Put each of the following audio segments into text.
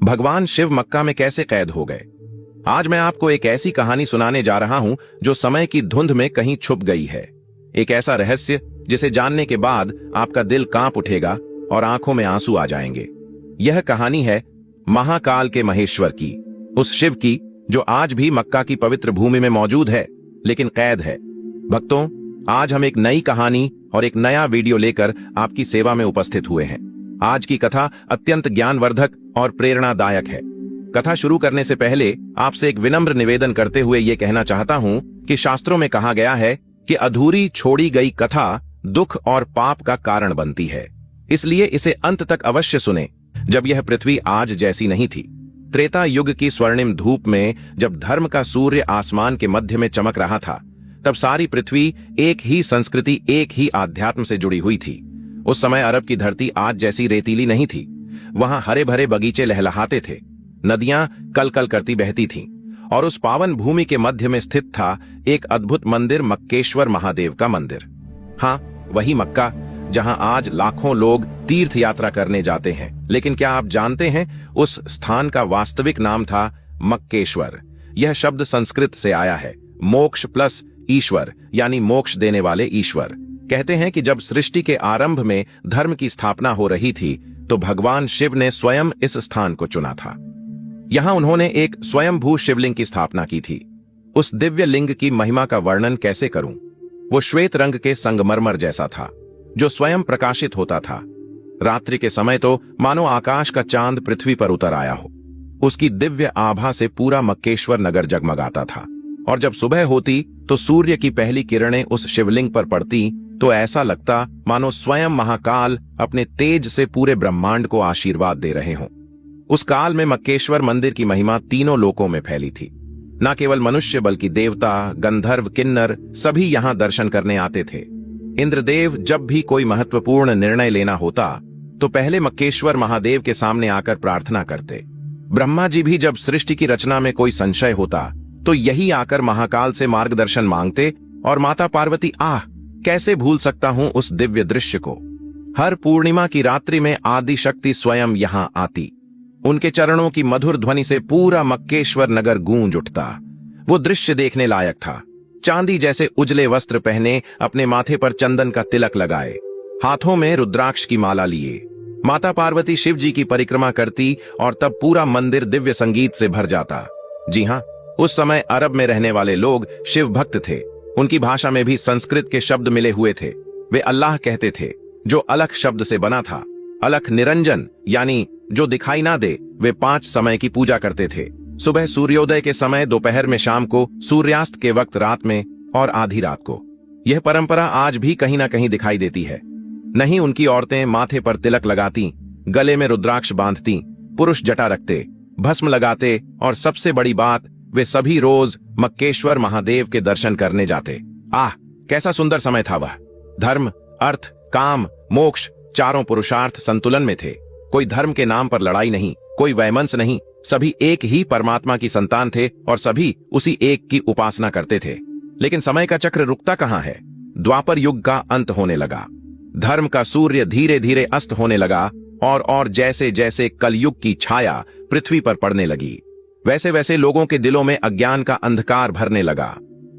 भगवान शिव मक्का में कैसे कैद हो गए। आज मैं आपको एक ऐसी कहानी सुनाने जा रहा हूं जो समय की धुंध में कहीं छुप गई है। एक ऐसा रहस्य जिसे जानने के बाद आपका दिल कांप उठेगा और आंखों में आंसू आ जाएंगे। यह कहानी है महाकाल के महेश्वर की, उस शिव की जो आज भी मक्का की पवित्र भूमि में मौजूद है लेकिन कैद है। भक्तों, आज हम एक नई कहानी और एक नया वीडियो लेकर आपकी सेवा में उपस्थित हुए हैं। आज की कथा अत्यंत ज्ञानवर्धक और प्रेरणादायक है। कथा शुरू करने से पहले आपसे एक विनम्र निवेदन करते हुए यह कहना चाहता हूं कि शास्त्रों में कहा गया है कि अधूरी छोड़ी गई कथा दुख और पाप का कारण बनती है, इसलिए इसे अंत तक अवश्य सुने। जब यह पृथ्वी आज जैसी नहीं थी, त्रेता युग की स्वर्णिम धूप में जब धर्म का सूर्य आसमान के मध्य में चमक रहा था, तब सारी पृथ्वी एक ही संस्कृति, एक ही आध्यात्म से जुड़ी हुई थी। उस समय अरब की धरती आज जैसी रेतीली नहीं थी। वहां हरे भरे बगीचे लहलहाते थे, नदियां कल कल करती बहती थीं, और उस पावन भूमि के मध्य में स्थित था एक अद्भुत मंदिर, मक्केश्वर महादेव का मंदिर। हाँ, वही मक्का जहां आज लाखों लोग तीर्थ यात्रा करने जाते हैं। लेकिन क्या आप जानते हैं, उस स्थान का वास्तविक नाम था मक्केश्वर। यह शब्द संस्कृत से आया है, मोक्ष प्लस ईश्वर, यानी मोक्ष देने वाले ईश्वर। कहते हैं कि जब सृष्टि के आरंभ में धर्म की स्थापना हो रही थी, तो भगवान शिव ने स्वयं इस स्थान को चुना था। यहां उन्होंने एक स्वयंभू शिवलिंग की स्थापना की थी। उस दिव्य लिंग की महिमा का वर्णन कैसे करूं। वो श्वेत रंग के संगमरमर जैसा था, जो स्वयं प्रकाशित होता था। रात्रि के समय तो मानो आकाश का चांद पृथ्वी पर उतर आया हो। उसकी दिव्य आभा से पूरा मक्केश्वर नगर जगमगाता था, और जब सुबह होती तो सूर्य की पहली किरणें उस शिवलिंग पर पड़ती तो ऐसा लगता मानो स्वयं महाकाल अपने तेज से पूरे ब्रह्मांड को आशीर्वाद दे रहे हों। उस काल में मक्केश्वर मंदिर की महिमा तीनों लोकों में फैली थी। न केवल मनुष्य बल्कि देवता, गंधर्व, किन्नर सभी यहां दर्शन करने आते थे। इंद्रदेव जब भी कोई महत्वपूर्ण निर्णय लेना होता तो पहले मक्केश्वर महादेव के सामने आकर प्रार्थना करते। ब्रह्मा जी भी जब सृष्टि की रचना में कोई संशय होता तो यही आकर महाकाल से मार्गदर्शन मांगते। और माता पार्वती, कैसे भूल सकता हूं उस दिव्य दृश्य को। हर पूर्णिमा की रात्रि में आदि शक्ति स्वयं यहां आती। उनके चरणों की मधुर ध्वनि से पूरा मक्केश्वर नगर गूंज उठता। वो दृश्य देखने लायक था। चांदी जैसे उजले वस्त्र पहने, अपने माथे पर चंदन का तिलक लगाए, हाथों में रुद्राक्ष की माला लिए, माता पार्वती शिव जी की परिक्रमा करती, और तब पूरा मंदिर दिव्य संगीत से भर जाता। जी हां, उस समय अरब में रहने वाले लोग शिव भक्त थे। उनकी भाषा में भी संस्कृत के शब्द मिले हुए थे। वे अल्लाह कहते थे, जो अलख शब्द से बना था। अलख निरंजन, यानी जो दिखाई ना दे। वे 5 समय की पूजा करते थे, सुबह सूर्योदय के समय, दोपहर में शाम को, सूर्यास्त के वक्त रात में, और आधी रात को। यह परंपरा आज भी कहीं ना कहीं दिखाई देती है। नहीं, उनकी औरतें माथे पर तिलक लगाती, गले में रुद्राक्ष बांधती, पुरुष जटा रखते, भस्म लगाते, और सबसे बड़ी बात, वे सभी रोज मक्केश्वर महादेव के दर्शन करने जाते। कैसा सुंदर समय था वह। धर्म, अर्थ, काम, मोक्ष, चारों पुरुषार्थ संतुलन में थे। कोई धर्म के नाम पर लड़ाई नहीं, कोई वैमनस्य नहीं। सभी एक ही परमात्मा की संतान थे और सभी उसी एक की उपासना करते थे। लेकिन समय का चक्र रुकता कहां है। द्वापर युग का अंत होने लगा। धर्म का सूर्य धीरे धीरे अस्त होने लगा, और जैसे जैसे कलयुग की छाया पृथ्वी पर पड़ने लगी, वैसे वैसे लोगों के दिलों में अज्ञान का अंधकार भरने लगा।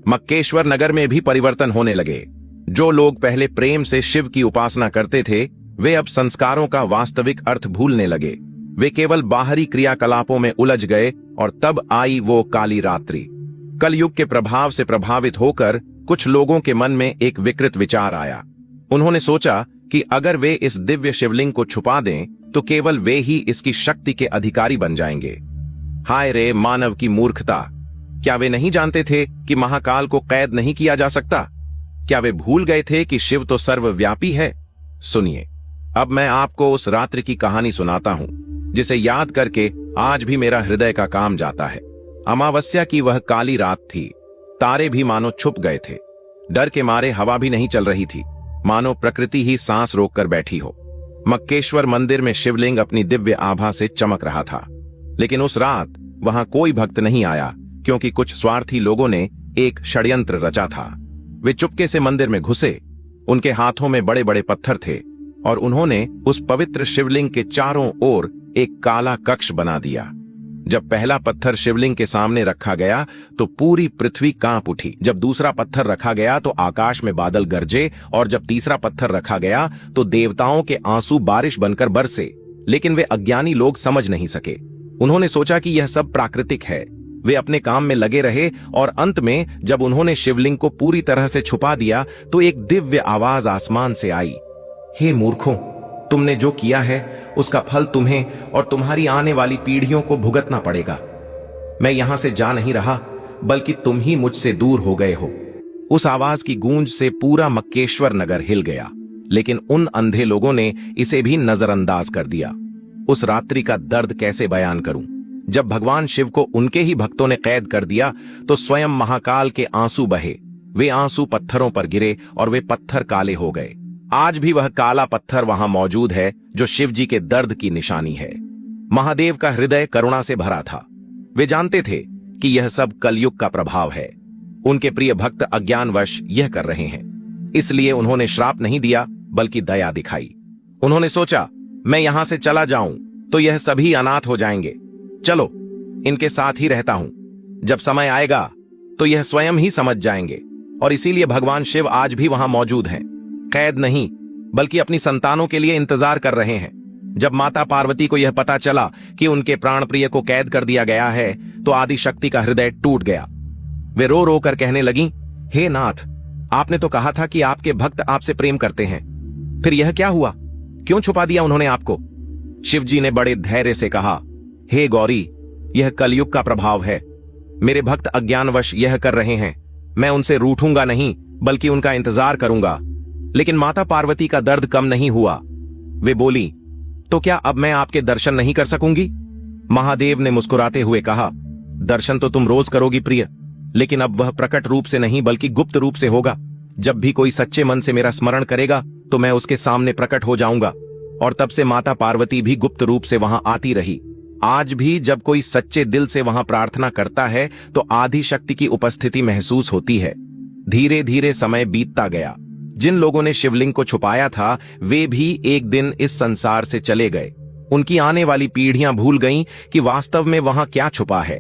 मक्केश्वर नगर में भी परिवर्तन होने लगे। जो लोग पहले प्रेम से शिव की उपासना करते थे, वे अब संस्कारों का वास्तविक अर्थ भूलने लगे। वे केवल बाहरी क्रियाकलापों में उलझ गए, और तब आई वो काली रात्रि। कलयुग के प्रभाव से प्रभावित होकर कुछ लोगों के मन में एक विकृत विचार आया। उन्होंने सोचा कि अगर वे इस दिव्य शिवलिंग को छुपा दें तो केवल वे ही इसकी शक्ति के अधिकारी बन जाएंगे। हाय रे मानव की मूर्खता! क्या वे नहीं जानते थे कि महाकाल को कैद नहीं किया जा सकता? क्या वे भूल गए थे कि शिव तो सर्वव्यापी है? सुनिए, अब मैं आपको उस रात्रि की कहानी सुनाता हूं, जिसे याद करके आज भी मेरा हृदय का काम जाता है। अमावस्या की वह काली रात थी। तारे भी मानो छुप गए थे। डर के मारे हवा भी नहीं चल रही थी, मानो प्रकृति ही सांस रोककर बैठी हो। मक्केश्वर मंदिर में शिवलिंग अपनी दिव्य आभा से चमक रहा था। लेकिन उस रात वहां कोई भक्त नहीं आया, क्योंकि कुछ स्वार्थी लोगों ने एक षड्यंत्र रचा था। वे चुपके से मंदिर में घुसे। उनके हाथों में बड़े बड़े पत्थर थे, और उन्होंने उस पवित्र शिवलिंग के चारों ओर एक काला कक्ष बना दिया। जब पहला पत्थर शिवलिंग के सामने रखा गया तो पूरी पृथ्वी कांप उठी। जब दूसरा पत्थर रखा गया तो आकाश में बादल गरजे, और जब तीसरा पत्थर रखा गया तो देवताओं के आंसू बारिश बनकर बरसे। लेकिन वे अज्ञानी लोग समझ नहीं सके। उन्होंने सोचा कि यह सब प्राकृतिक है। वे अपने काम में लगे रहे, और अंत में जब उन्होंने शिवलिंग को पूरी तरह से छुपा दिया तो एक दिव्य आवाज आसमान से आई, हे मूर्खों, तुमने जो किया है उसका फल तुम्हें और तुम्हारी आने वाली पीढ़ियों को भुगतना पड़ेगा। मैं यहां से जा नहीं रहा, बल्कि तुम ही मुझसे दूर हो गए हो। उस आवाज की गूंज से पूरा मक्केश्वर नगर हिल गया, लेकिन उन अंधे लोगों ने इसे भी नजरअंदाज कर दिया। उस रात्रि का दर्द कैसे बयान करूं। जब भगवान शिव को उनके ही भक्तों ने कैद कर दिया तो स्वयं महाकाल के आंसू बहे। वे आंसू पत्थरों पर गिरे और वे पत्थर काले हो गए। आज भी वह काला पत्थर वहां मौजूद है जो शिव जी के दर्द की निशानी है। महादेव का हृदय करुणा से भरा था। वे जानते थे कि यह सब कलयुग का प्रभाव है। उनके प्रिय भक्त अज्ञानवश यह कर रहे हैं, इसलिए उन्होंने श्राप नहीं दिया बल्कि दया दिखाई। उन्होंने सोचा, मैं यहां से चला जाऊं तो यह सभी अनाथ हो जाएंगे। चलो, इनके साथ ही रहता हूं। जब समय आएगा तो यह स्वयं ही समझ जाएंगे। और इसीलिए भगवान शिव आज भी वहां मौजूद हैं। कैद नहीं, बल्कि अपनी संतानों के लिए इंतजार कर रहे हैं। जब माता पार्वती को यह पता चला कि उनके प्राण प्रिय को कैद कर दिया गया है तो आदि शक्ति का हृदय टूट गया। वे रो रो कर कहने लगी, हे नाथ, आपने तो कहा था कि आपके भक्त आपसे प्रेम करते हैं, फिर यह क्या हुआ? क्यों छुपा दिया उन्होंने आपको? शिवजी ने बड़े धैर्य से कहा, हे गौरी, यह कलयुग का प्रभाव है। मेरे भक्त अज्ञानवश यह कर रहे हैं। मैं उनसे रूठूंगा नहीं, बल्कि उनका इंतजार करूंगा। लेकिन माता पार्वती का दर्द कम नहीं हुआ। वे बोली, तो क्या अब मैं आपके दर्शन नहीं कर सकूंगी? महादेव ने मुस्कुराते हुए कहा, दर्शन तो तुम रोज करोगी प्रिय, लेकिन अब वह प्रकट रूप से नहीं बल्कि गुप्त रूप से होगा। जब भी कोई सच्चे मन से मेरा स्मरण करेगा तो मैं उसके सामने प्रकट हो जाऊंगा। और तब से माता पार्वती भी गुप्त रूप से वहां आती रही। आज भी जब कोई सच्चे दिल से वहां प्रार्थना करता है तो आदि शक्ति की उपस्थिति महसूस होती है। धीरे धीरे समय बीतता गया। जिन लोगों ने शिवलिंग को छुपाया था वे भी एक दिन इस संसार से चले गए। उनकी आने वाली पीढ़ियां भूल गईं कि वास्तव में वहां क्या छुपा है।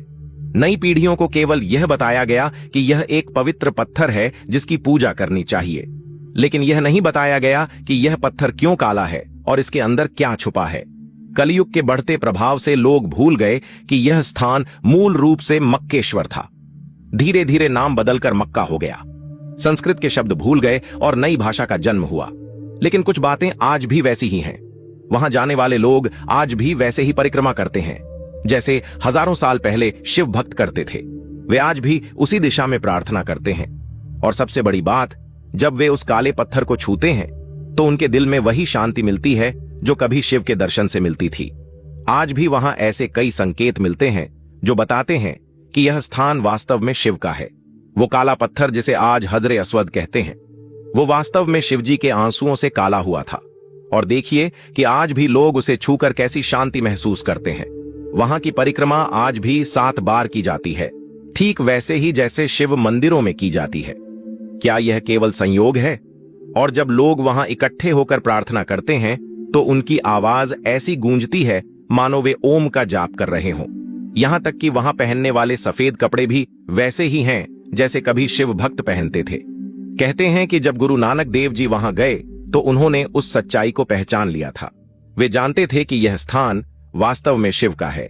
नई पीढ़ियों को केवल यह बताया गया कि यह एक पवित्र पत्थर है जिसकी पूजा करनी चाहिए, लेकिन यह नहीं बताया गया कि यह पत्थर क्यों काला है और इसके अंदर क्या छुपा है। कलयुग के बढ़ते प्रभाव से लोग भूल गए कि यह स्थान मूल रूप से मक्केश्वर था। धीरे धीरे नाम बदलकर मक्का हो गया। संस्कृत के शब्द भूल गए और नई भाषा का जन्म हुआ। लेकिन कुछ बातें आज भी वैसी ही हैं। वहां जाने वाले लोग आज भी वैसे ही परिक्रमा करते हैं जैसे हजारों साल पहले शिव भक्त करते थे। वे आज भी उसी दिशा में प्रार्थना करते हैं। और सबसे बड़ी बात, जब वे उस काले पत्थर को छूते हैं तो उनके दिल में वही शांति मिलती है जो कभी शिव के दर्शन से मिलती थी। आज भी वहां ऐसे कई संकेत मिलते हैं जो बताते हैं कि यह स्थान वास्तव में शिव का है। वो काला पत्थर जिसे आज हजरे अस्वद कहते हैं, वो वास्तव में शिवजी के आंसुओं से काला हुआ था। और देखिए कि आज भी लोग उसे छूकर कैसी शांति महसूस करते हैं। वहां की परिक्रमा आज भी 7 बार की जाती है, ठीक वैसे ही जैसे शिव मंदिरों में की जाती है। क्या यह केवल संयोग है? और जब लोग वहां इकट्ठे होकर प्रार्थना करते हैं तो उनकी आवाज ऐसी गूंजती है मानो वे ओम का जाप कर रहे हों। यहां तक कि वहां पहनने वाले सफेद कपड़े भी वैसे ही हैं जैसे कभी शिव भक्त पहनते थे। कहते हैं कि जब गुरु नानक देव जी वहां गए तो उन्होंने उस सच्चाई को पहचान लिया था। वे जानते थे कि यह स्थान वास्तव में शिव का है,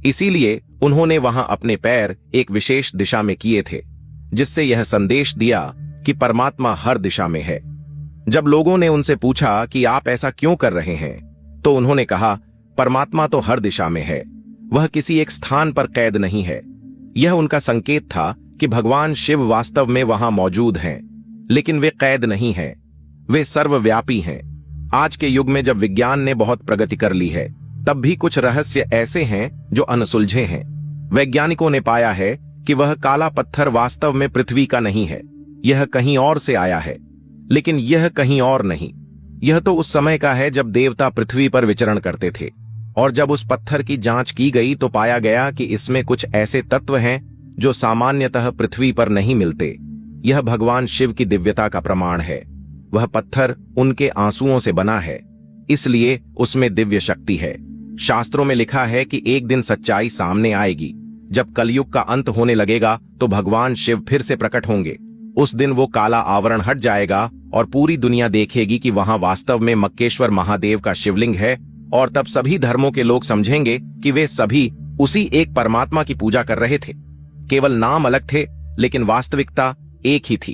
इसीलिए उन्होंने वहां अपने पैर एक विशेष दिशा में किए थे, जिससे यह संदेश दिया कि परमात्मा हर दिशा में है। जब लोगों ने उनसे पूछा कि आप ऐसा क्यों कर रहे हैं, तो उन्होंने कहा, परमात्मा तो हर दिशा में है, वह किसी एक स्थान पर कैद नहीं है। यह उनका संकेत था कि भगवान शिव वास्तव में वहां मौजूद हैं, लेकिन वे कैद नहीं हैं, वे सर्वव्यापी हैं। आज के युग में जब विज्ञान ने बहुत प्रगति कर ली है, तब भी कुछ रहस्य ऐसे हैं जो अनसुलझे हैं। वैज्ञानिकों ने पाया है कि वह काला पत्थर वास्तव में पृथ्वी का नहीं है, यह कहीं और से आया है। लेकिन यह कहीं और नहीं, यह तो उस समय का है जब देवता पृथ्वी पर विचरण करते थे। और जब उस पत्थर की जांच की गई तो पाया गया कि इसमें कुछ ऐसे तत्व हैं जो सामान्यतः पृथ्वी पर नहीं मिलते। यह भगवान शिव की दिव्यता का प्रमाण है। वह पत्थर उनके आंसुओं से बना है, इसलिए उसमें दिव्य शक्ति है। शास्त्रों में लिखा है कि एक दिन सच्चाई सामने आएगी। जब कलयुग का अंत होने लगेगा तो भगवान शिव फिर से प्रकट होंगे। उस दिन वो काला आवरण हट जाएगा और पूरी दुनिया देखेगी कि वहां वास्तव में मक्केश्वर महादेव का शिवलिंग है। और तब सभी धर्मों के लोग समझेंगे कि वे सभी उसी एक परमात्मा की पूजा कर रहे थे। केवल नाम अलग थे, लेकिन वास्तविकता एक ही थी।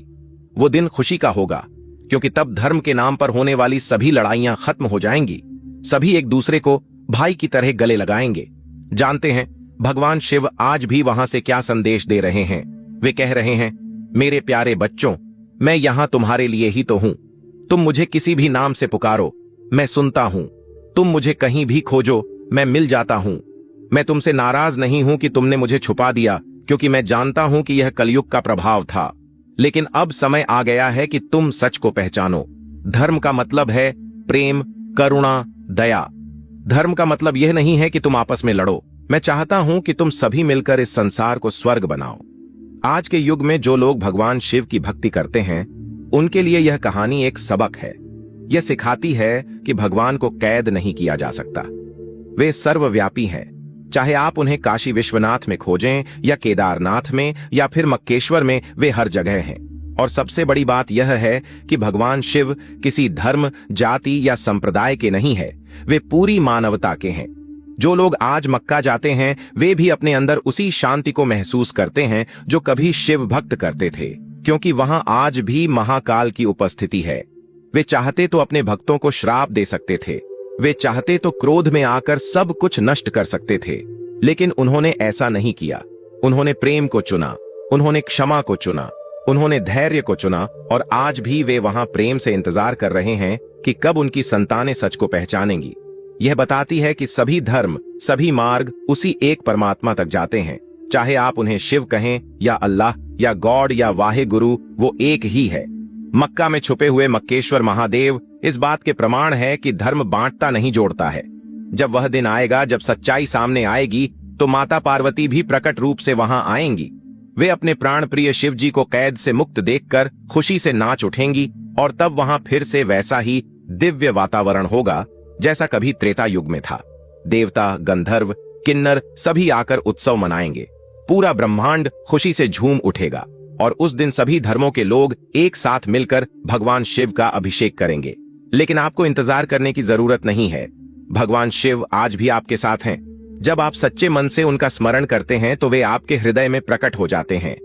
वो दिन खुशी का होगा, क्योंकि तब धर्म के नाम पर होने वाली सभी लड़ाइयां खत्म हो जाएंगी। सभी एक दूसरे को भाई की तरह गले लगाएंगे। जानते हैं भगवान शिव आज भी वहां से क्या संदेश दे रहे हैं? वे कह रहे हैं, मेरे प्यारे बच्चों, मैं यहां तुम्हारे लिए ही तो हूं। तुम मुझे किसी भी नाम से पुकारो, मैं सुनता हूं। तुम मुझे कहीं भी खोजो, मैं मिल जाता हूं। मैं तुमसे नाराज नहीं हूं कि तुमने मुझे छुपा दिया, क्योंकि मैं जानता हूं कि यह कलयुग का प्रभाव था। लेकिन अब समय आ गया है कि तुम सच को पहचानो। धर्म का मतलब है प्रेम, करुणा, दया। धर्म का मतलब यह नहीं है कि तुम आपस में लड़ो। मैं चाहता हूं कि तुम सभी मिलकर इस संसार को स्वर्ग बनाओ। आज के युग में जो लोग भगवान शिव की भक्ति करते हैं, उनके लिए यह कहानी एक सबक है। यह सिखाती है कि भगवान को कैद नहीं किया जा सकता। वे सर्वव्यापी हैं। चाहे आप उन्हें काशी विश्वनाथ में खोजें या केदारनाथ में या फिर मक्केश्वर में, वे हर जगह हैं। और सबसे बड़ी बात यह है कि भगवान शिव किसी धर्म, जाति या संप्रदाय के नहीं है। वे पूरी मानवता के हैं। जो लोग आज मक्का जाते हैं, वे भी अपने अंदर उसी शांति को महसूस करते हैं जो कभी शिव भक्त करते थे, क्योंकि वहां आज भी महाकाल की उपस्थिति है। वे चाहते तो अपने भक्तों को श्राप दे सकते थे। वे चाहते तो क्रोध में आकर सब कुछ नष्ट कर सकते थे, लेकिन उन्होंने ऐसा नहीं किया। उन्होंने प्रेम को चुना, उन्होंने क्षमा को चुना, उन्होंने धैर्य को चुना। और आज भी वे वहां प्रेम से इंतजार कर रहे हैं कि कब उनकी संतानें सच को पहचानेंगी। यह बताती है कि सभी धर्म, सभी मार्ग उसी एक परमात्मा तक जाते हैं। चाहे आप उन्हें शिव कहें या अल्लाह या गॉड या वाहे गुरु, वो एक ही है। मक्का में छुपे हुए मक्केश्वर महादेव इस बात के प्रमाण है कि धर्म बांटता नहीं, जोड़ता है। जब वह दिन आएगा जब सच्चाई सामने आएगी, तो माता पार्वती भी प्रकट रूप से वहां आएंगी। वे अपने प्राण प्रिय शिव जी को कैद से मुक्त देखकर खुशी से नाच उठेंगी। और तब वहां फिर से वैसा ही दिव्य वातावरण होगा जैसा कभी त्रेता युग में था। देवता, गंधर्व, किन्नर सभी आकर उत्सव मनाएंगे। पूरा ब्रह्मांड खुशी से झूम उठेगा। और उस दिन सभी धर्मों के लोग एक साथ मिलकर भगवान शिव का अभिषेक करेंगे। लेकिन आपको इंतजार करने की जरूरत नहीं है। भगवान शिव आज भी आपके साथ हैं। जब आप सच्चे मन से उनका स्मरण करते हैं तो वे आपके हृदय में प्रकट हो जाते हैं।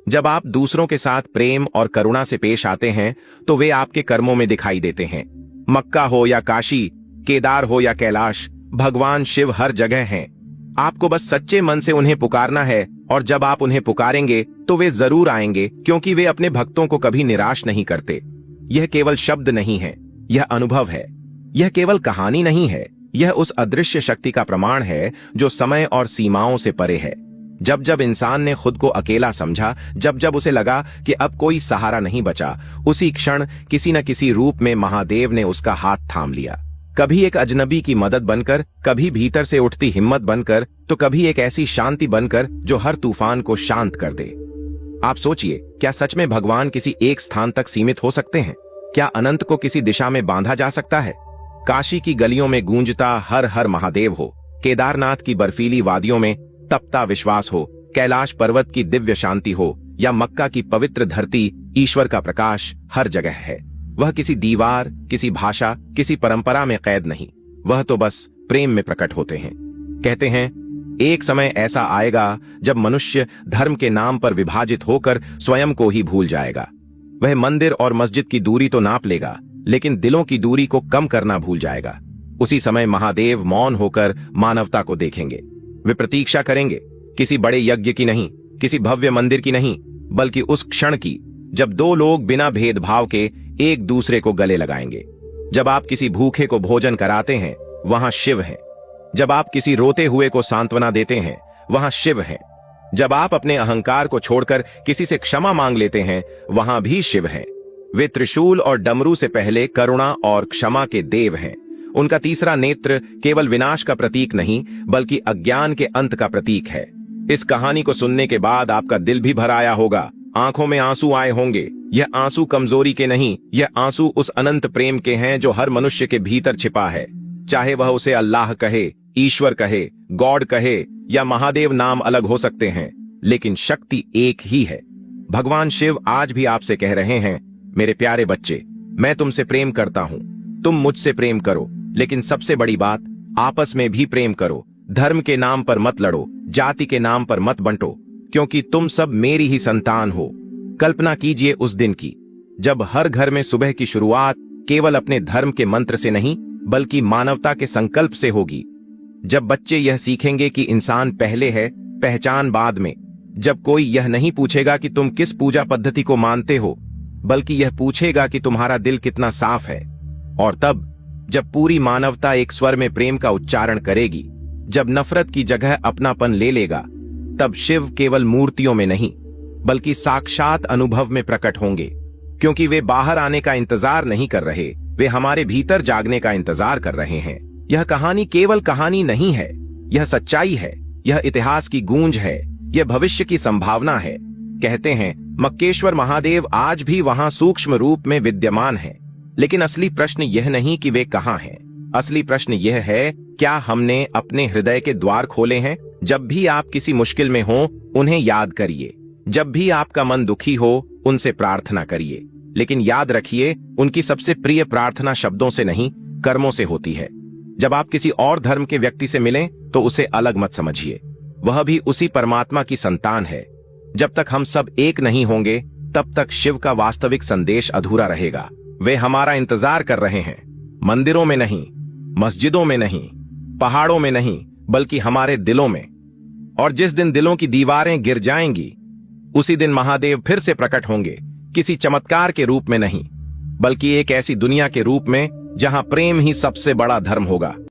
जब आप दूसरों के साथ प्रेम और करुणा से पेश आते हैं तो वे आपके कर्मों में दिखाई देते हैं। मक्का हो या काशी, केदार हो या कैलाश, भगवान शिव हर जगह हैं। आपको बस सच्चे मन से उन्हें पुकारना है। और जब आप उन्हें पुकारेंगे तो वे जरूर आएंगे, क्योंकि वे अपने भक्तों को कभी निराश नहीं करते। यह केवल शब्द नहीं है, यह अनुभव है। यह केवल कहानी नहीं है, यह उस अदृश्य शक्ति का प्रमाण है जो समय और सीमाओं से परे है। जब जब इंसान ने खुद को अकेला समझा, जब जब उसे लगा कि अब कोई सहारा नहीं बचा, उसी क्षण किसी न किसी रूप में महादेव ने उसका हाथ थाम लिया। कभी एक अजनबी की मदद बनकर, कभी भीतर से उठती हिम्मत बनकर, तो कभी एक ऐसी शांति बनकर जो हर तूफान को शांत कर दे। आप सोचिए, क्या सच में भगवान किसी एक स्थान तक सीमित हो सकते हैं? क्या अनंत को किसी दिशा में बांधा जा सकता है? काशी की गलियों में गूंजता हर हर महादेव हो, केदारनाथ की बर्फीली वादियों में तपता विश्वास हो, कैलाश पर्वत की दिव्य शांति हो, या मक्का की पवित्र धरती, ईश्वर का प्रकाश हर जगह है। वह किसी दीवार, किसी भाषा, किसी परंपरा में कैद नहीं। वह तो बस प्रेम में प्रकट होते हैं। कहते हैं एक समय ऐसा आएगा जब मनुष्य धर्म के नाम पर विभाजित होकर स्वयं को ही भूल जाएगा। वह मंदिर और मस्जिद की दूरी तो नाप लेगा, लेकिन दिलों की दूरी को कम करना भूल जाएगा। उसी समय महादेव मौन होकर मानवता को देखेंगे। वे प्रतीक्षा करेंगे, किसी बड़े यज्ञ की नहीं, किसी भव्य मंदिर की नहीं, बल्कि उस क्षण की जब दो लोग बिना भेदभाव के एक दूसरे को गले लगाएंगे। जब आप किसी भूखे को भोजन कराते हैं, वहां शिव हैं। जब आप किसी रोते हुए को सांत्वना देते हैं, वहां शिव हैं। जब आप अपने अहंकार को छोड़कर किसी से क्षमा मांग लेते हैं, वहां भी शिव हैं। वे त्रिशूल और डमरू से पहले करुणा और क्षमा के देव हैं। उनका तीसरा नेत्र केवल विनाश का प्रतीक नहीं, बल्कि अज्ञान के अंत का प्रतीक है। इस कहानी को सुनने के बाद आपका दिल भी भर आया होगा, आंखों में आंसू आए होंगे। यह आंसू कमजोरी के नहीं, यह आंसू उस अनंत प्रेम के हैं जो हर मनुष्य के भीतर छिपा है। चाहे वह उसे अल्लाह कहे ईश्वर कहे, गॉड कहे या महादेव नाम अलग हो सकते हैं, लेकिन शक्ति एक ही है। भगवान शिव आज भी आपसे कह रहे हैं, मेरे प्यारे बच्चे, मैं तुमसे प्रेम करता हूं, तुम मुझसे प्रेम करो, लेकिन सबसे बड़ी बात, आपस में भी प्रेम करो। धर्म के नाम पर मत लड़ो, जाति के नाम पर मत बंटो, क्योंकि तुम सब मेरी ही संतान हो। कल्पना कीजिए उस दिन की, जब हर घर में सुबह की शुरुआत केवल अपने धर्म के मंत्र से नहीं, बल्कि मानवता के संकल्प से होगी। जब बच्चे यह सीखेंगे कि इंसान पहले है, पहचान बाद में। जब कोई यह नहीं पूछेगा कि तुम किस पूजा पद्धति को मानते हो, बल्कि यह पूछेगा कि तुम्हारा दिल कितना साफ है। और तब जब पूरी मानवता एक स्वर में प्रेम का उच्चारण करेगी, जब नफरत की जगह अपनापन ले लेगा, तब शिव केवल मूर्तियों में नहीं, बल्कि साक्षात अनुभव में प्रकट होंगे। क्योंकि वे बाहर आने का इंतजार नहीं कर रहे, वे हमारे भीतर जागने का इंतजार कर रहे हैं। यह कहानी केवल कहानी नहीं है, यह सच्चाई है, यह इतिहास की गूंज है, यह भविष्य की संभावना है। कहते हैं मक्केश्वर महादेव आज भी वहां सूक्ष्म रूप में विद्यमान हैं। लेकिन असली प्रश्न यह नहीं कि वे कहां हैं। असली प्रश्न यह है, क्या हमने अपने हृदय के द्वार खोले हैं? जब भी आप किसी मुश्किल में हो, उन्हें याद करिए। जब भी आपका मन दुखी हो, उनसे प्रार्थना करिए। लेकिन याद रखिए, उनकी सबसे प्रिय प्रार्थना शब्दों से नहीं, कर्मों से होती है। जब आप किसी और धर्म के व्यक्ति से मिलें, तो उसे अलग मत समझिए, वह भी उसी परमात्मा की संतान है। जब तक हम सब एक नहीं होंगे, तब तक शिव का वास्तविक संदेश अधूरा रहेगा। वे हमारा इंतजार कर रहे हैं, मंदिरों में नहीं, मस्जिदों में नहीं, पहाड़ों में नहीं, बल्कि हमारे दिलों में। और जिस दिन दिलों की दीवारें गिर जाएंगी, उसी दिन महादेव फिर से प्रकट होंगे, किसी चमत्कार के रूप में नहीं, बल्कि एक ऐसी दुनिया के रूप में जहां प्रेम ही सबसे बड़ा धर्म होगा।